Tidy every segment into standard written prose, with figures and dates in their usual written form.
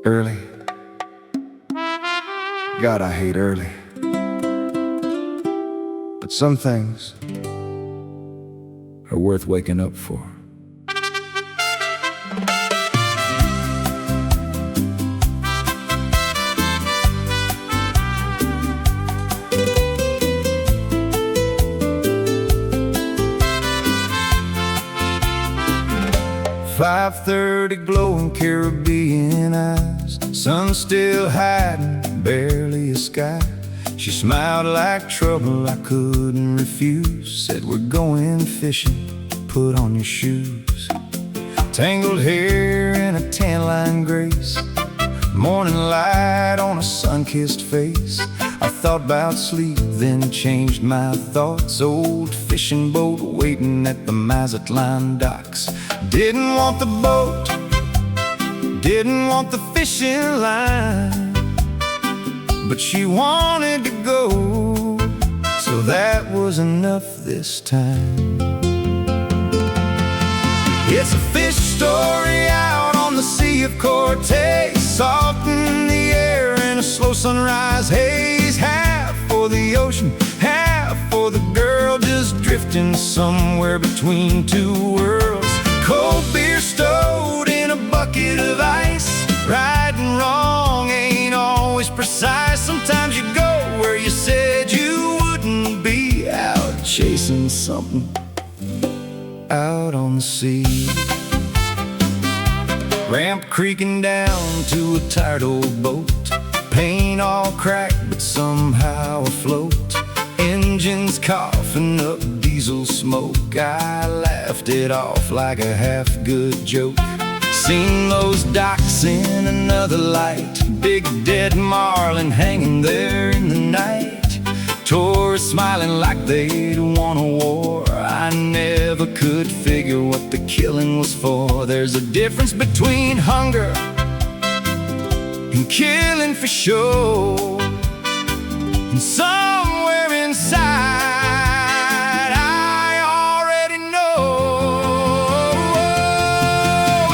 Early. God, I hate early. But some things are worth waking up for. "5:30, glowing Caribbean eyes, sun still hiding, barely a sky. She smiled like trouble I couldn't refuse, said, we're going fishing, put on your shoes." Tangled hair in a tan line grace, morning light on a sun-kissed face. I thought about sleep, then changed my thoughts. Old fishing boat waiting at the Mazatlán docks. Didn't want the boat, didn't want the fishing line, but she wanted to go, so that was enough this time. It's a fish story out on the Sea of Cortés, salt in the air and a slow sunrise haze. Half for the ocean, half for the girl, just drifting somewhere between two worlds. Cold beer stowed in a bucket of ice. Right and wrong ain't always precise. Sometimes you go where you said you wouldn't be, out chasing something out on the sea. Ramp creaking down to a tired old boat, paint all cracked but somehow afloat. Engines coughing up diesel smoke. I laughed it off like a half-good joke. Seen those docks in another light, big dead marlin hanging there in the night. Tourists smiling like they'd won a war. I never could figure what the killing was for. There's a difference between hunger and killing for show, and somewhere inside I already know.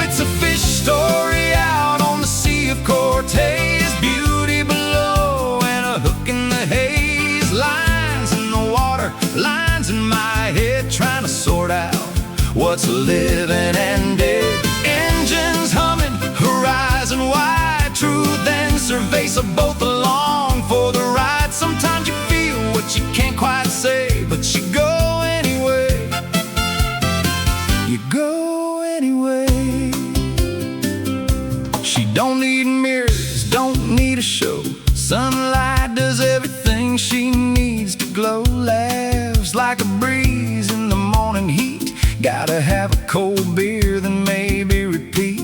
It's a fish story out on the Sea of Cortés, beauty below and a hook in the haze. Lines in the water, lines in my head, trying to sort out what's living and dead. Engines humming, horizon wide, truth and surveys are both along for the ride. Sometimes you feel what you can't quite say, but you go anyway. You go anyway. She don't need mirrors, don't need a show. Sunlight does everything she needs to glow. Laughs like a breeze in the morning heat. Gotta have a cold beer, then maybe repeat.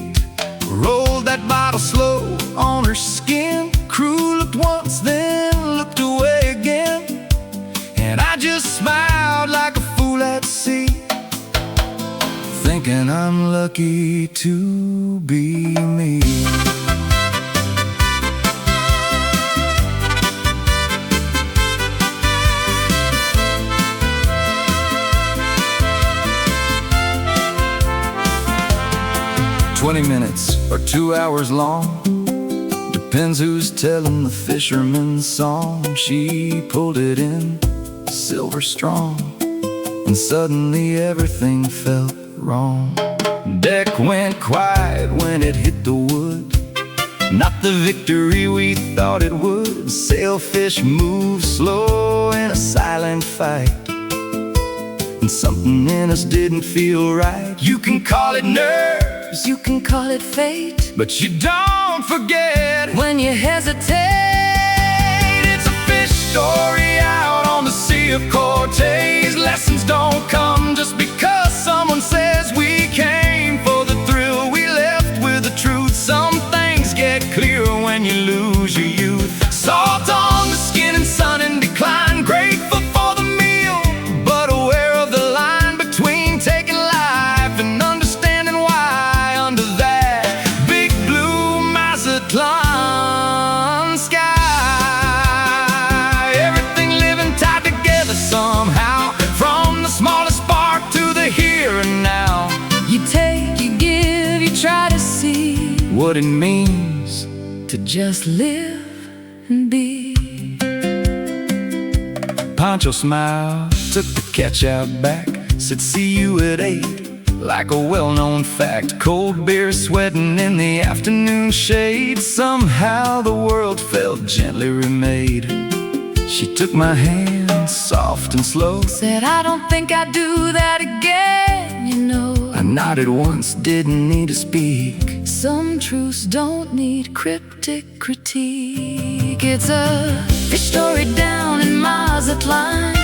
Rolled that bottle slow on her skin. Crew looked once, then looked away again, and I just smiled like a fool at sea, thinking I'm lucky to be me. 20 minutes or 2 hours long, depends who's telling the fisherman's song. She pulled it in, silver strong, and suddenly everything felt wrong. Deck went quiet when it hit the wood, not the victory we thought it would. Sailfish moved slow in a silent fight, and something in us didn't feel right. You can call it nerves, you can call it fate, but you don't forget when you hesitate. It's a fish story out on the Sea of Cortés. Lessons don't come just because someone says we came for the thrill. We left with the truth. Some things get clear when you lose your youth. Salt on the skin and sun in decline, grateful for the meal, but aware of the line between taking life and understanding why. Under that big blue Mazatlán sky, everything living tied together somehow, from the smallest spark to the here and now. You take, you give, you try to see what it means to just live and be. Pancho smiled, took the catch out back, said see you at 8, like a well-known fact. Cold beer sweating in the afternoon shade, somehow the world felt gently remade. She took my hand, soft and slow, said I don't think I'd do that again, you know. I nodded once, didn't need to speak. Some truths don't need cryptic critique. It's a fish story down in Mazatlán,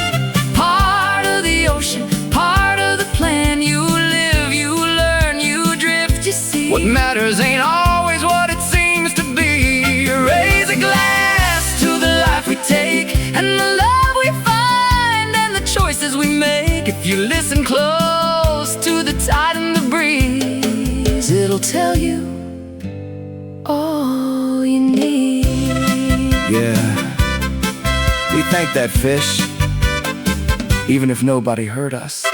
part of the ocean, part of the plan. You live, you learn, you drift, you see. What matters ain't always what it seems to be. Raise a glass to the life we take, and the love we find, and the choices we make. If you listen close to the tide and the breeze, it'll tell you all you need. Yeah, we thank that fish, even if nobody heard us.